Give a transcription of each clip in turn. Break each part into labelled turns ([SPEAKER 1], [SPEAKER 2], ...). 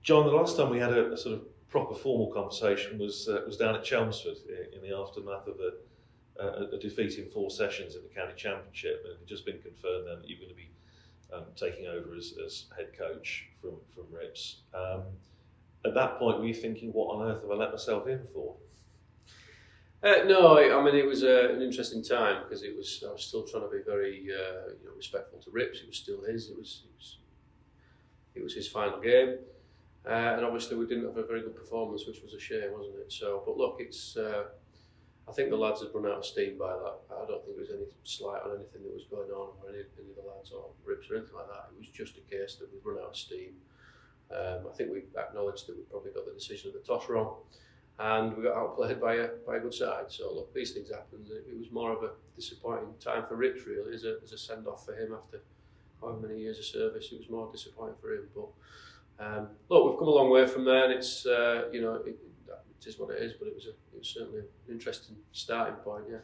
[SPEAKER 1] John, the last time we had a sort of proper formal conversation was down at Chelmsford in the aftermath of a defeat in 4 sessions in the county championship, and it had just been confirmed then that you're going to be taking over as head coach from Rips. At that point, were you thinking, what on earth have I let myself in for?
[SPEAKER 2] No, I mean it was an interesting time because I was still trying to be very respectful to Rips. It was still his. It was his final game, and obviously we didn't have a very good performance, which was a shame, wasn't it? So, but look, it's. I think the lads had run out of steam by that. I don't think there was any slight on anything that was going on or any of the lads or Rips or anything like that. It was just a case that we'd run out of steam. I think we acknowledged that we probably got the decision of the toss wrong. And we got outplayed by a good side. So look, these things happen. It was more of a disappointing time for Rips, really, as a send off for him after however many years of service. It was more disappointing for him. But look, we've come a long way from there, and it's it is what it is. But it was certainly an interesting starting point. Yeah.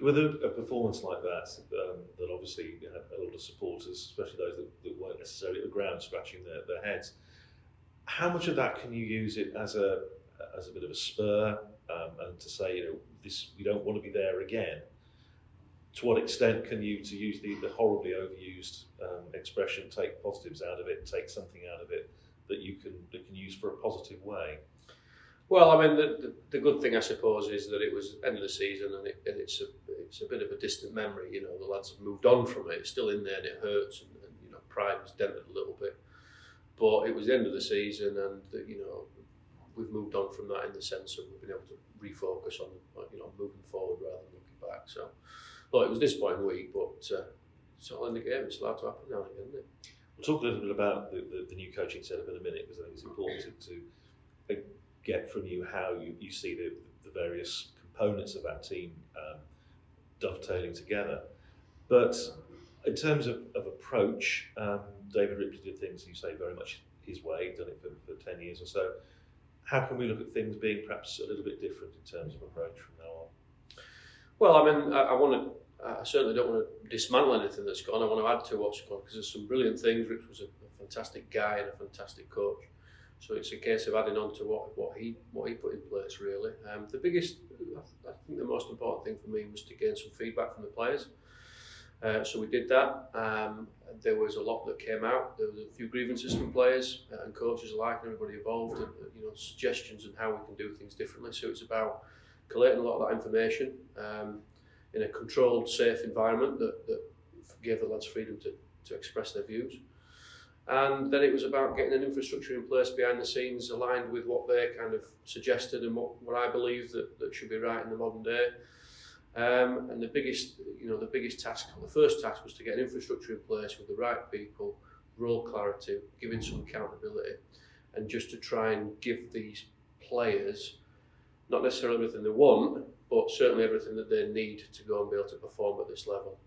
[SPEAKER 1] With a performance like that, that obviously had a lot of supporters, especially those that weren't necessarily at the ground scratching their heads. How much of that can you use it as a bit of a spur, and to say, this, we don't want to be there again? To what extent can you, to use the horribly overused expression, take positives out of it, take something out of it that you can use for a positive way?
[SPEAKER 2] Well, I mean, the good thing, I suppose, is that it was end of the season, and it's a bit of a distant memory. The lads have moved on from it. It's still in there, and it hurts, and pride was dented a little bit. But it was the end of the season, and we've moved on from that in the sense of we've been able to refocus on moving forward rather than looking back. So, well, it was a disappointing week, but it's all in the game. It's allowed to happen now and again, isn't it?
[SPEAKER 1] We'll talk a little bit about the new coaching setup in a minute, because I think it's important to get from you how you see the various components of that team dovetailing together. But in terms of approach, David Ripley did things, you say, very much his way, done it for 10 years or so. How can we look at things being perhaps a little bit different in terms of approach from now on?
[SPEAKER 2] Well, I mean, I certainly don't want to dismantle anything that's gone. I want to add to what's gone, because there's some brilliant things. Rich was a fantastic guy and a fantastic coach. So it's a case of adding on to what he put in place, really. I think the most important thing for me was to gain some feedback from the players. So we did that. There was a lot that came out. There was a few grievances from players and coaches alike, and everybody involved, and suggestions on how we can do things differently. So it's about collating a lot of that information in a controlled, safe environment that gave the lads freedom to express their views. And then it was about getting an infrastructure in place behind the scenes, aligned with what they kind of suggested and what I believe that should be right in the modern day. And the biggest task, the first task, was to get an infrastructure in place with the right people, role clarity, giving some accountability, and just to try and give these players not necessarily everything they want, but certainly everything that they need to go and be able to perform at this level.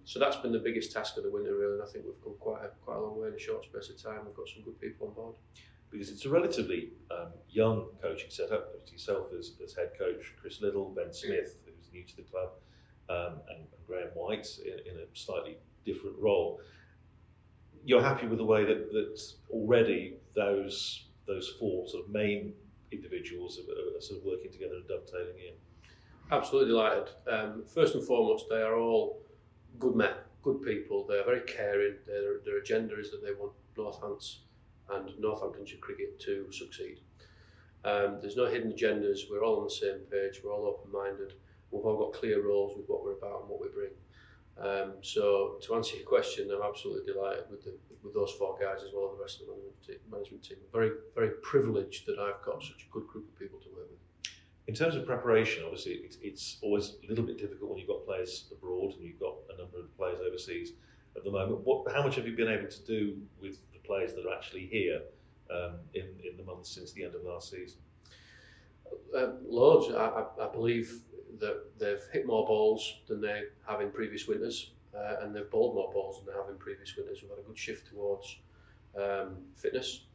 [SPEAKER 2] So that's been the biggest task of the winter, really, and I think we've come quite a long way in a short space of time. We've got some good people on board.
[SPEAKER 1] Because it's a relatively young coaching setup. Yourself as head coach, Chris Little, Ben Smith, who's new to the club, and Graham White in a slightly different role. You're happy with the way that already those four sort of main individuals are sort of working together and dovetailing in?
[SPEAKER 2] Absolutely delighted. First and foremost, they are all good men, good people. They're very caring. Their agenda is that they want Northants and Northamptonshire cricket to succeed. There's no hidden agendas. We're all on the same page. We're all open-minded. We've all got clear roles with what we're about and what we bring. So to answer your question, I'm absolutely delighted with those four guys, as well as the rest of the management team. Very, very privileged that I've got such a good group of people to work with.
[SPEAKER 1] In terms of preparation, obviously it's always a little bit difficult when you've got players abroad and you've got a number of players overseas at the moment. How much have you been able to do with the players that are actually here in the months since the end of last season?
[SPEAKER 2] Loads. I believe that they've hit more balls than they have in previous winters, and they've bowled more balls than they have in previous winters. We've had a good shift towards fitness,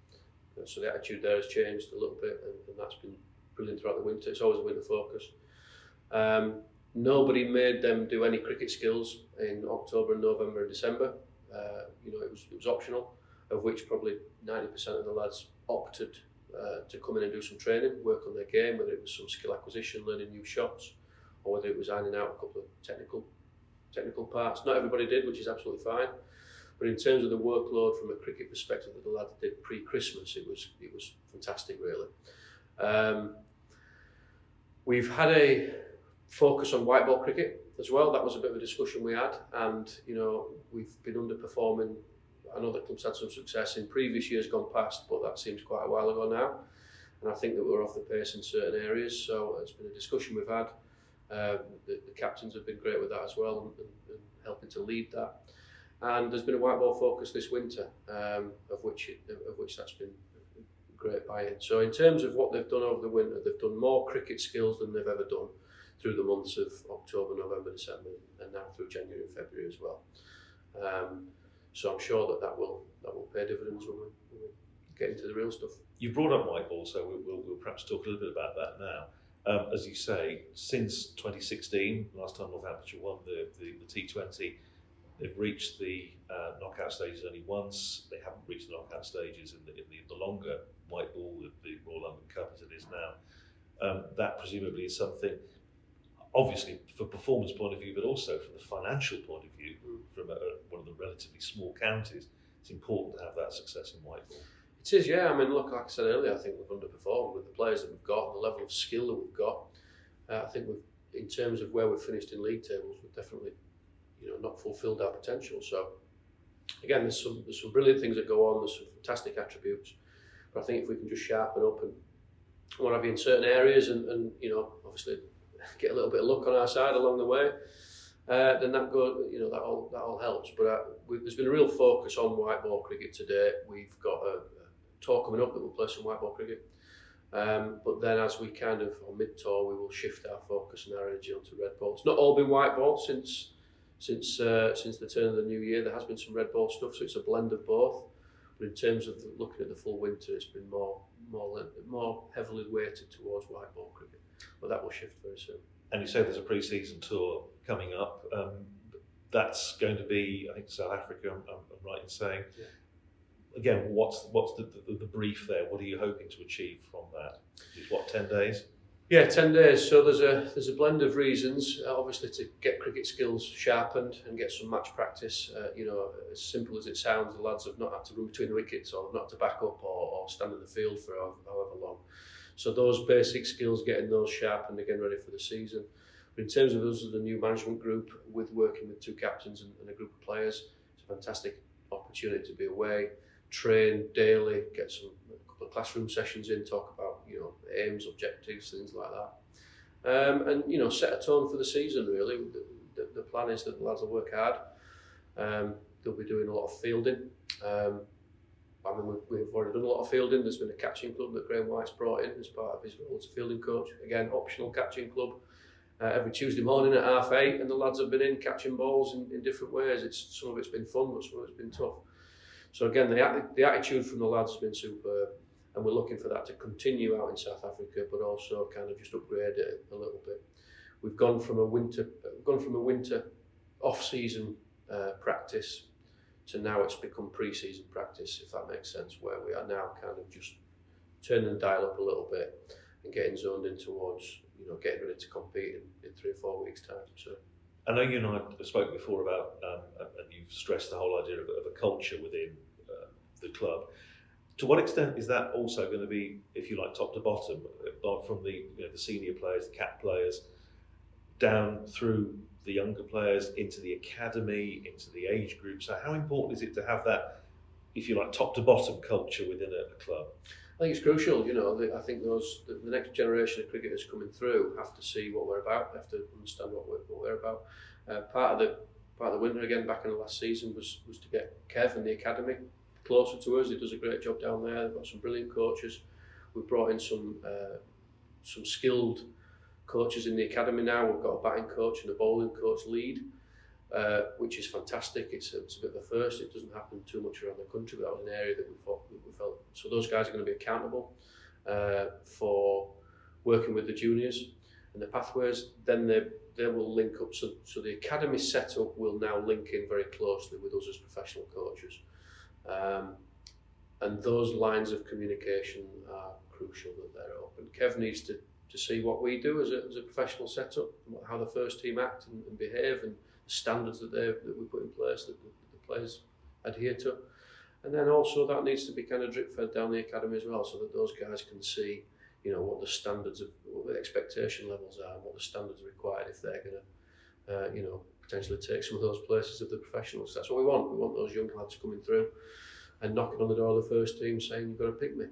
[SPEAKER 2] so the attitude there has changed a little bit, and that's been brilliant throughout the winter. It's always a winter focus. Nobody made them do any cricket skills in October and November and December. It was optional, of which probably 90% of the lads opted to come in and do some training, work on their game, whether it was some skill acquisition, learning new shots, or whether it was ironing out a couple of technical parts. Not everybody did, which is absolutely fine. But in terms of the workload from a cricket perspective that the lads did pre-Christmas, it was fantastic, really. We've had a focus on white ball cricket as well. That was a bit of a discussion we had, and we've been underperforming. I know the club's had some success in previous years gone past, but that seems quite a while ago now, and I think that we're off the pace in certain areas. So it's been a discussion we've had. The captains have been great with that as well, and helping to lead that. And there's been a white ball focus this winter, of which that's been great buy-in. So in terms of what they've done over the winter, they've done more cricket skills than they've ever done through the months of October, November, December, and now through January and February as well. So I'm sure that will pay dividends when we get into the real stuff.
[SPEAKER 1] You brought up white ball, so we'll perhaps talk a little bit about that now. As you say, since 2016, last time Northamptonshire won the T20, they've reached the knockout stages only once. They haven't reached the knockout stages in the longer white ball, the Royal London Cup as it is now. That presumably is something, obviously for performance point of view, but also from the financial point of view, from one of the relatively small counties, it's important to have that success in white ball.
[SPEAKER 2] It is, yeah. I mean, look, like I said earlier, I think we've underperformed with the players that we've got and the level of skill that we've got. I think in terms of where we've finished in league tables, we've definitely, not fulfilled our potential. So, again, there's some brilliant things that go on. There's some fantastic attributes, but I think if we can just sharpen up and what have you in certain areas, and obviously get a little bit of luck on our side along the way, then that all helps. But there's been a real focus on white ball cricket today. We've got a tour coming up that we'll play some white ball cricket. But then as we kind of, on mid-tour, we will shift our focus and our energy onto red ball. It's not all been white ball since the turn of the new year. There has been some red ball stuff, so it's a blend of both. But in terms of looking at the full winter, it's been more heavily weighted towards white ball cricket. But that will shift very soon. And
[SPEAKER 1] you say there's a pre-season tour coming up. That's going to be, I think, South Africa. I'm right in saying.
[SPEAKER 2] Yeah.
[SPEAKER 1] Again, what's the brief there? What are you hoping to achieve from that? It's 10 days?
[SPEAKER 2] Yeah, 10 days. So there's a blend of reasons. Obviously, to get cricket skills sharpened and get some match practice. As simple as it sounds, the lads have not had to run between the wickets or not to back up or stand in the field for however long. So those basic skills, getting those sharpened and getting ready for the season. But in terms of us as the new management group, with working with two captains and a group of players, it's a fantastic opportunity to be away, train daily, get a couple of classroom sessions in, talk about aims, objectives, things like that, and set a tone for the season. Really, the plan is that the lads will work hard. They'll be doing a lot of fielding. We've already done a lot of fielding. There's been a catching club that Graham White's brought in as part of his role as a fielding coach. Again, optional catching club. Every Tuesday morning at 8:30, and the lads have been in catching balls in different ways. Some of it's been fun, but some of it's been tough. So again, the attitude from the lads has been superb, and we're looking for that to continue out in South Africa, but also kind of just upgrade it a little bit. We've gone from a winter off-season practice to now it's become pre-season practice, if that makes sense, where we are now kind of just turning the dial up a little bit and getting zoned in towards getting ready to compete in 3 or 4 weeks' time. So
[SPEAKER 1] I know you and I have spoken before about, and you've stressed the whole idea of a culture within the club. To what extent is that also going to be, if you like, top to bottom, from the senior players, the cap players, down through the younger players, into the academy, into the age group? So how important is it to have that, if you like, top to bottom culture within a club?
[SPEAKER 2] I think it's crucial. I think the next generation of cricketers coming through have to see what we're about. They have to understand what we're about. Part of the winter, again, back in the last season, was to get Kev and the academy closer to us. He does a great job down there. They've got some brilliant coaches. We've brought in some skilled coaches in the academy now. We've got a batting coach and a bowling coach lead, which is fantastic. It's a bit of a first. It doesn't happen too much around the country, but that was an area that we felt. So those guys are going to be accountable for working with the juniors and the pathways. Then they will link up. So the academy setup will now link in very closely with us as professional coaches. and those lines of communication are crucial that they're open. Kev needs to see what we do as a professional setup, how the first team act and behave, and the standards that we put in place that the players adhere to. And then also that needs to be kind of drip fed down the academy as well, so that those guys can see, what the standards of, what the expectation levels are, and what the standards are required if they're going to, potentially take some of those places of the professionals. That's what we want. We want those young lads coming through and knocking on the door of the first team saying, "You've got to pick me."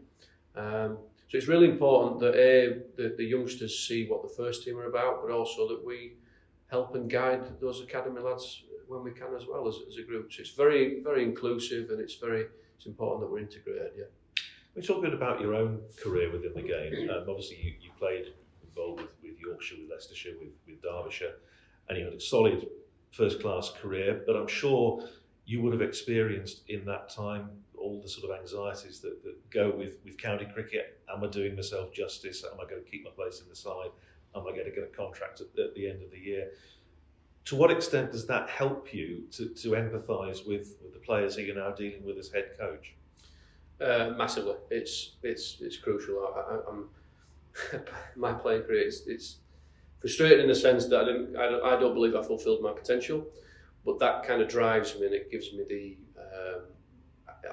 [SPEAKER 2] So it's really important that the youngsters see what the first team are about, but also that we help and guide those academy lads when we can as well as a group. So it's very, very inclusive, and it's important that we're integrated. Yeah.
[SPEAKER 1] We talk a bit about your own career within the game. Obviously, you played involved with Yorkshire, with Leicestershire, with Derbyshire, and you had a solid first-class career. But I'm sure you would have experienced in that time all the sort of anxieties that go with county cricket. Am I doing myself justice? Am I going to keep my place in the side? Am I going to get a contract at the end of the year? To what extent does that help you to empathise with the players who you're now dealing with as head coach?
[SPEAKER 2] Massively. It's crucial. My playing career, it's frustrating in the sense that I don't believe I fulfilled my potential, but that kind of drives me, and it gives me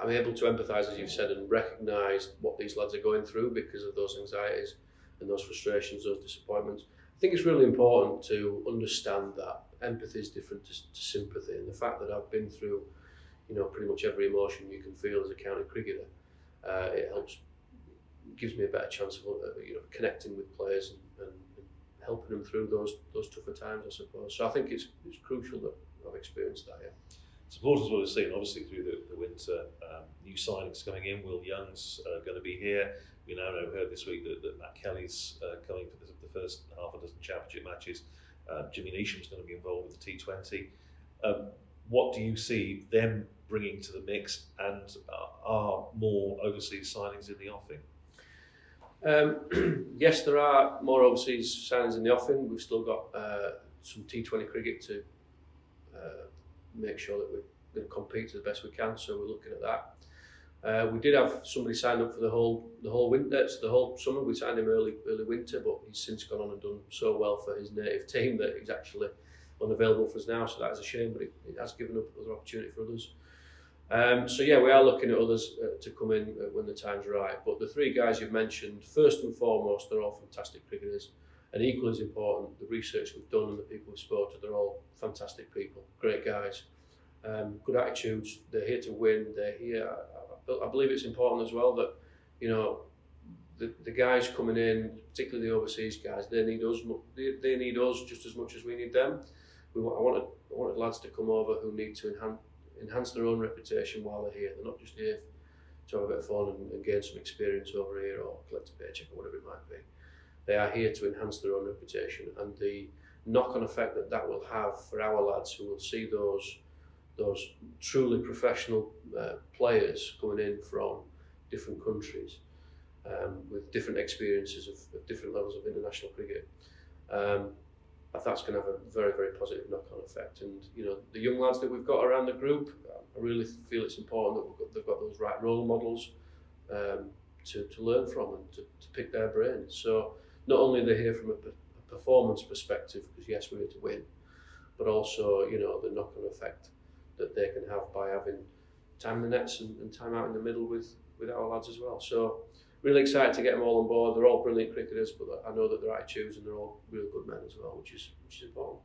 [SPEAKER 2] I'm able to empathise, as you've said, and recognise what these lads are going through because of those anxieties and those frustrations, those disappointments. I think it's really important to understand that empathy is different to sympathy, and the fact that I've been through, pretty much every emotion you can feel as a county cricketer, it gives me a better chance of connecting with players and helping them through those tougher times, I suppose. So I think it's crucial that I've experienced that. Yeah.
[SPEAKER 1] Supporters will have seen, obviously, through the winter, new signings coming in. Will Young's going to be here. We now heard this week that Matt Kelly's coming for the first half a dozen championship matches. Jimmy Neesham's going to be involved with the T20. What do you see them bringing to the mix, and are more overseas signings in the offing?
[SPEAKER 2] Yes, there are more overseas signings in the offing. We've still got some T20 cricket to make sure that we're going to compete to the best we can, so we're looking at that. We did have somebody signed up for the whole winter, the whole summer. We signed him early winter, but he's since gone on and done so well for his native team that he's actually unavailable for us now, so that is a shame, but it has given up other opportunity for others. So yeah, we are looking at others to come in when the time's right. But the three guys you've mentioned, first and foremost, they're all fantastic cricketers, and equally as important, the research we've done and the people we've spoken to, they're all fantastic people, great guys, good attitudes. They're here to win. They're here. I believe it's important as well that the guys coming in, particularly the overseas guys, they need us. They need us just as much as we need them. I wanted lads to come over who need to enhance their own reputation while they're here. They're not just here to have a bit of fun and gain some experience over here or collect a paycheck or whatever it might be. They are here to enhance their own reputation, and the knock-on effect that will have for our lads who will see those truly professional players coming in from different countries with different experiences of different levels of international cricket. That's going to have a very, very positive knock-on effect. And the young lads that we've got around the group, I really feel it's important that they've got those right role models to learn from and to pick their brains. So not only are they here from a performance perspective, because yes, we're here to win, but also the knock-on effect that they can have by having time in the nets and time out in the middle with our lads as well. So really excited to get them all on board. They're all brilliant cricketers, but I know that their attitudes, and they're all real good men as well, which is important.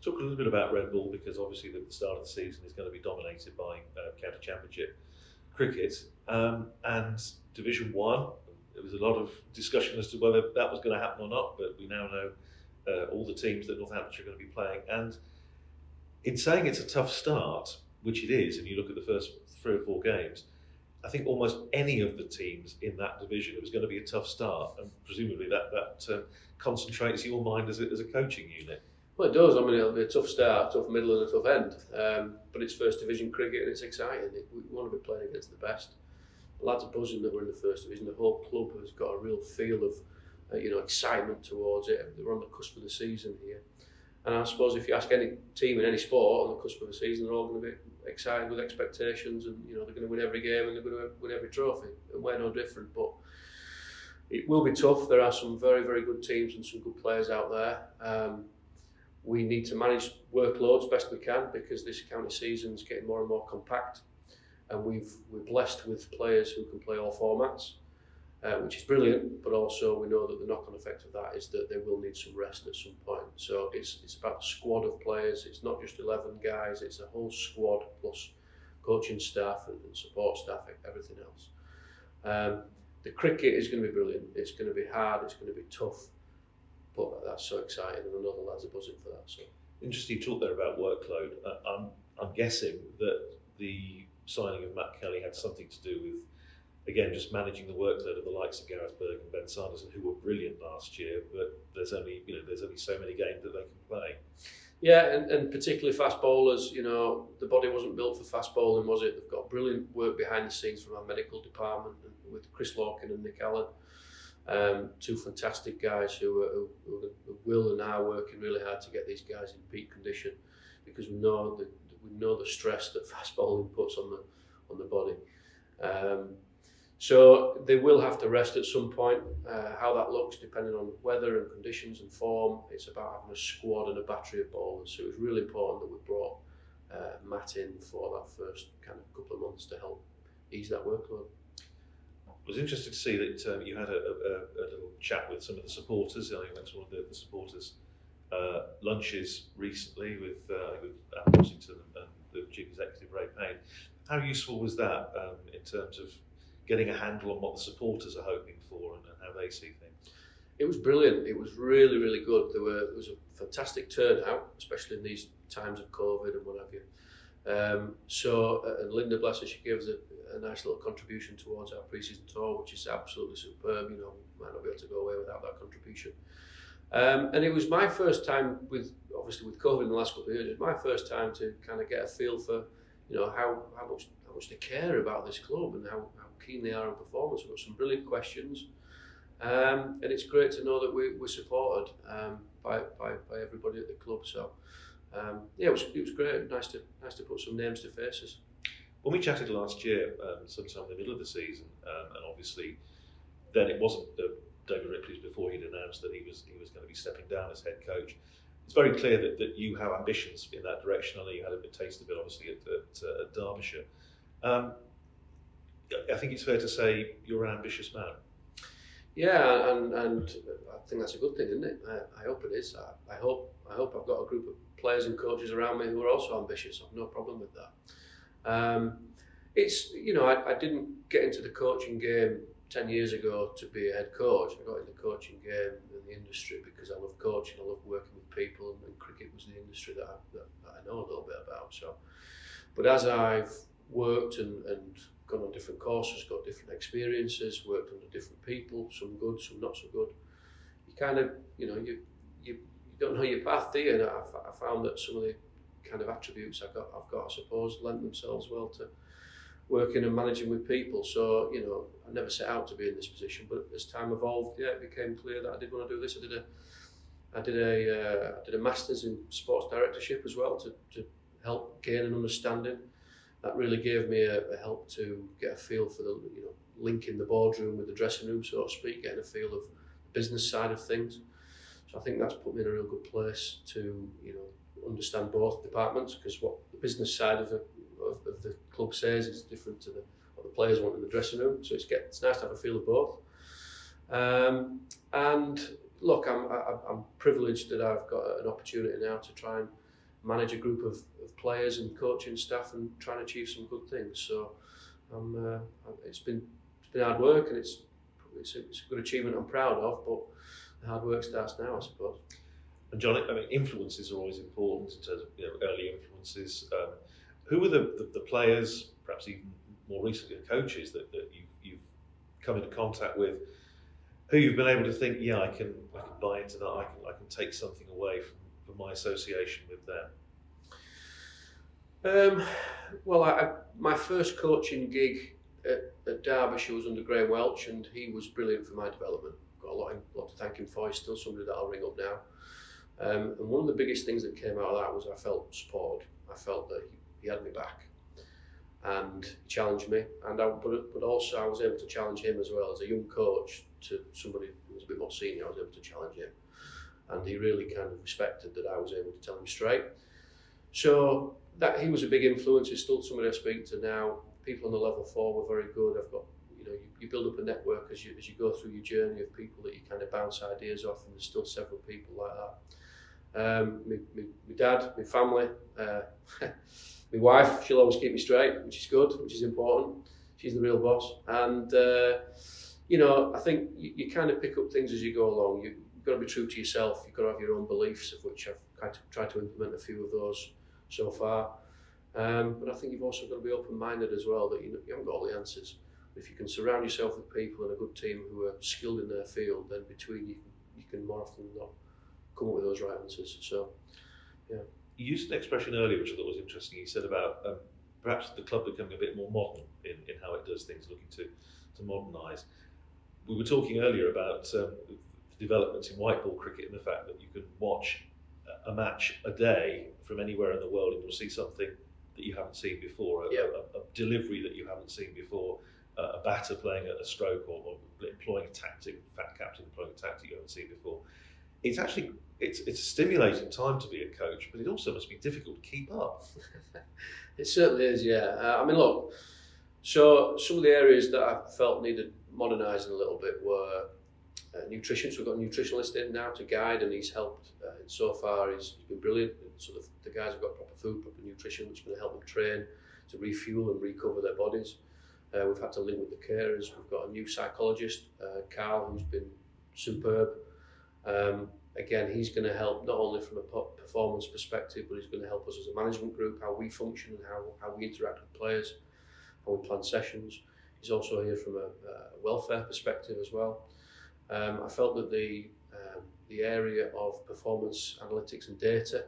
[SPEAKER 1] Talk a little bit about Red Bull, because obviously the start of the season is going to be dominated by county championship cricket and Division 1. There was a lot of discussion as to whether that was going to happen or not, but we now know all the teams that Northamptonshire are going to be playing. And in saying it's a tough start, which it is, and you look at the first 3 or 4 games, I think almost any of the teams in that division, it was going to be a tough start, and presumably that concentrates your mind as a coaching unit.
[SPEAKER 2] Well, it does. I mean, it'll be a tough start, a tough middle, and a tough end. But it's first division cricket, and it's exciting. We want to be playing against the best. The lads are buzzing that we're in the first division. The whole club has got a real feel of, excitement towards it. They're on the cusp of the season here. And I suppose if you ask any team in any sport on the cusp of the season, they're all going to be excited with expectations, and they're going to win every game and they're going to win every trophy, and we're no different. But it will be tough. There are some very, very good teams and some good players out there. We need to manage workloads best we can, because this county season's getting more and more compact, and we're blessed with players who can play all formats, which is brilliant. But also we know that the knock-on effect of that is that they will need some rest at some point. So it's about a squad of players. It's not just 11 guys. It's a whole squad plus coaching staff and support staff, everything else. The cricket is going to be brilliant. It's going to be hard. It's going to be tough. But that's so exciting, and I know the lads are buzzing for that. So
[SPEAKER 1] interesting you talk there about workload. I'm guessing that the signing of Matt Kelly had something to do with, again, just managing the workload of the likes of Gareth Berg and Ben Sanderson, who were brilliant last year. But there's only so many games that they can play.
[SPEAKER 2] Yeah, and particularly fast bowlers. The body wasn't built for fast bowling, was it? They've got brilliant work behind the scenes from our medical department with Chris Lorcan and Nick Allen. Two fantastic guys who will and are working really hard to get these guys in peak condition, because we know the stress that fast bowling puts on the body. So they will have to rest at some point. How that looks, depending on weather and conditions and form, it's about having a squad and a battery of bowlers. So it was really important that we brought Matt in for that first kind of couple of months to help ease that workload.
[SPEAKER 1] It was interesting to see that you had a little chat with some of the supporters. I went to one of the supporters' lunches recently with Anne Washington and the Chief Executive Ray Payne. How useful was that in terms of getting a handle on what the supporters are hoping for and how they see things?
[SPEAKER 2] It was brilliant. It was really, really good. There was a fantastic turnout, especially in these times of COVID and what have you. And Linda, bless her, she gave us a nice little contribution towards our pre-season tour, which is absolutely superb. Might not be able to go away without that contribution. And it was my first time with COVID in the last couple of years. It was my first time to kind of get a feel for, how much they care about this club and how keen they are on performance. We've got some brilliant questions, and it's great to know that we're supported by everybody at the club. So it was great. Nice to put some names to faces.
[SPEAKER 1] When we chatted last year, sometime in the middle of the season, and obviously then it wasn't David Ripley's before he'd announced that he was going to be stepping down as head coach. It's very clear that you have ambitions in that direction. I know you had a bit taste of it, obviously, at Derbyshire. I think it's fair to say you're an ambitious man.
[SPEAKER 2] Yeah, and I think that's a good thing, isn't it? I hope it is. I hope I've got a group of players and coaches around me who are also ambitious. I've no problem with that. I didn't get into the coaching game 10 years ago to be a head coach. I got in the coaching game in the industry because I love coaching, I love working with people, and cricket was the industry that I know a little bit about. So, but as I've worked and gone on different courses, got different experiences, worked under different people, some good, some not so good, you kind of, you don't know your path, do you? And I found that some of the kind of attributes I've got, I suppose, lent themselves well to working and managing with people. So, I never set out to be in this position, but as time evolved, it became clear that I did want to do this. I did a master's in sports directorship as well to help gain an understanding. That really gave me a help to get a feel for the link in the boardroom with the dressing room, so to speak, getting a feel of the business side of things. So I think that's put me in a real good place to understand both departments, because what the business side of the club says is different to what the players want in the dressing room. So it's nice to have a feel of both. And look, I'm privileged that I've got an opportunity now to try and manage a group of players and coaching staff and try and achieve some good things. So it's been hard work, and it's a good achievement I'm proud of, but the hard work starts now, I suppose. And
[SPEAKER 1] John, influences are always important in terms of early influences. Who are the players, perhaps even more recently the coaches that you've come into contact with, who you've been able to think, I can buy into that, I can take something away from my association with them?
[SPEAKER 2] My first coaching gig at Derbyshire was under Graham Welch, and he was brilliant for my development. Got a lot to thank him for. He's still somebody that I'll ring up now. And one of the biggest things that came out of that was I felt supported. I felt that he had me back. and he challenged me, but also I was able to challenge him as well. As a young coach to somebody who was a bit more senior, I was able to challenge him, and he really kind of respected that I was able to tell him straight. So that he was a big influence. He's still somebody I speak to now. People on the level 4 were very good. I've got, you build up a network as you go through your journey of people that you kind of bounce ideas off, and there's still several people like that. My dad, my family, my wife, she'll always keep me straight, which is good, which is important. She's the real boss. And, I think you kind of pick up things as you go along. You've got to be true to yourself. You've got to have your own beliefs, of which I've tried to implement a few of those so far. But I think you've also got to be open-minded as well, that you haven't got all the answers. If you can surround yourself with people and a good team who are skilled in their field, then between you can more often than not come up with those right answers. So, yeah.
[SPEAKER 1] You used an expression earlier which I thought was interesting. You said about perhaps the club becoming a bit more modern in how it does things, looking to modernise. We were talking earlier about the developments in white ball cricket and the fact that you can watch a match a day from anywhere in the world and you'll see something that you haven't seen before, a delivery that you haven't seen before, a batter playing a stroke or employing a tactic, captain employing a tactic you haven't seen before. It's actually it's a stimulating time to be a coach, but it also must be difficult to keep up.
[SPEAKER 2] It certainly is, yeah. I mean, look, so some of the areas that I felt needed modernising a little bit were nutrition. So we've got a nutritionalist in now to guide, and he's helped so far. He's been brilliant. So the guys have got proper food, proper nutrition, which is going to help them train to refuel and recover their bodies. We've had to link with the carers. We've got a new psychologist, Carl, who's been superb. Again, he's going to help not only from a performance perspective, but he's going to help us as a management group, how we function and how we interact with players, how we plan sessions. He's also here from a welfare perspective as well. I felt that the area of performance analytics and data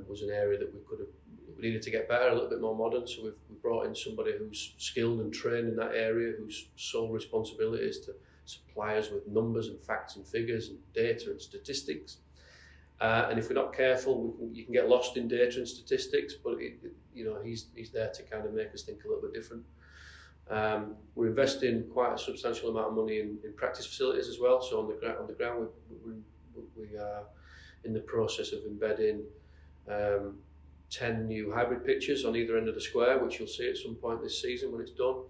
[SPEAKER 2] was an area that we needed to get better, a little bit more modern. So we've brought in somebody who's skilled and trained in that area, whose sole responsibility is to supply us with numbers and facts and figures and data and statistics. And if we're not careful, you can get lost in data and statistics. But he's there to kind of make us think a little bit different. We're investing quite a substantial amount of money in practice facilities as well. So on the ground, we are in the process of embedding 10 new hybrid pitches on either end of the square, which you'll see at some point this season when it's done,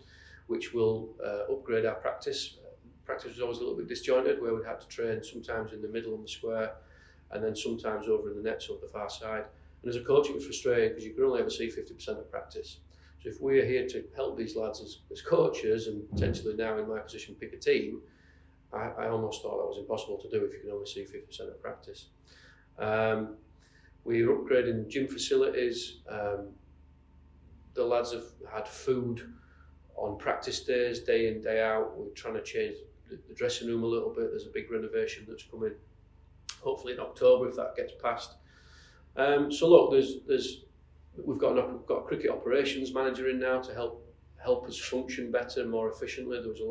[SPEAKER 2] which will upgrade our practice. Practice was always a little bit disjointed, where we'd have to train sometimes in the middle on the square and then sometimes over in the nets over the far side. And as a coach, it was frustrating because you could only ever see 50% of practice. So if we're here to help these lads as coaches and potentially now in my position pick a team, I almost thought that was impossible to do if you can only see 50% of practice. We're upgrading gym facilities. The lads have had food on practice days, day in, day out. We're trying to change the dressing room a little bit. There's a big renovation that's coming, hopefully in October if that gets passed. So look, we've got a cricket operations manager in now to help us function better, more efficiently. There was a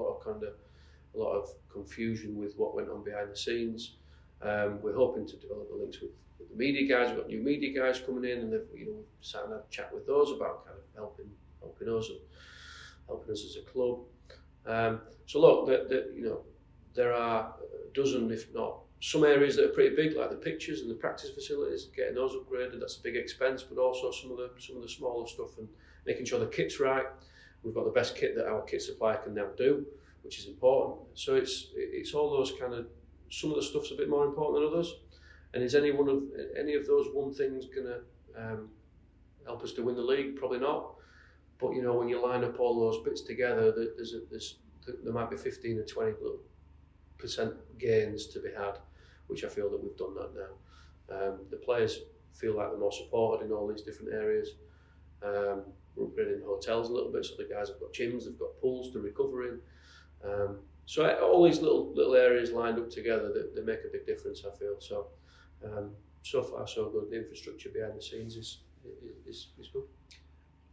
[SPEAKER 2] lot of confusion with what went on behind the scenes. We're hoping to develop the links with the media guys. We've got new media guys coming in, and we've sat and had a chat with those about kind of helping us and helping us as a club. So look, there are a dozen, if not some areas that are pretty big, like the pitches and the practice facilities. Getting those upgraded, that's a big expense, but also some of the smaller stuff and making sure the kit's right. We've got the best kit that our kit supplier can now do, which is important. So it's all those kind of, some of the stuff's a bit more important than others. And is any of those one things going to help us to win the league? Probably not. But when you line up all those bits together, there might be 15 or 20% gains to be had, which I feel that we've done that now. The players feel like they're more supported in all these different areas. We're upgrading hotels a little bit, so the guys have got gyms, they've got pools to recover in. So all these little areas lined up together, they make a big difference, I feel. So so far so good. The infrastructure behind the scenes is good.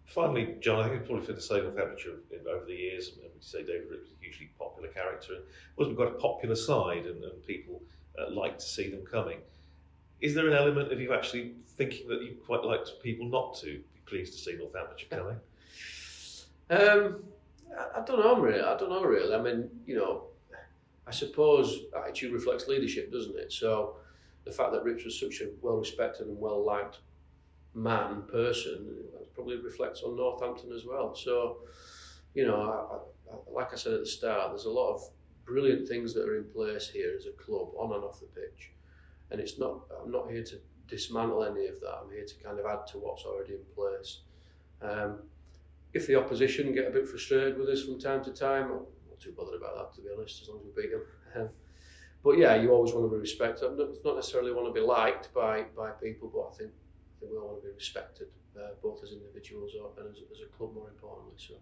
[SPEAKER 1] Finally, John, I think it's probably fair to say Northamptonshire over the years, and we say David Rip was a hugely popular character, and we've got a popular side, and people like to see them coming. Is there an element of you actually thinking that you quite like people not to be pleased to see Northamptonshire coming?
[SPEAKER 2] I don't know really. I don't know really. I mean, I suppose attitude reflects leadership, doesn't it? So the fact that Rips was such a well-respected and well-liked man, person, that probably reflects on Northampton as well. So, like I said at the start, there's a lot of brilliant things that are in place here as a club, on and off the pitch. And I'm not here to dismantle any of that. I'm here to kind of add to what's already in place. If the opposition get a bit frustrated with us from time to time, I'm not too bothered about that, to be honest, as long as we beat them. But yeah, you always want to be respected. Not necessarily want to be liked by people, but I think we all want to be respected, both as individuals and as a club, more importantly. So.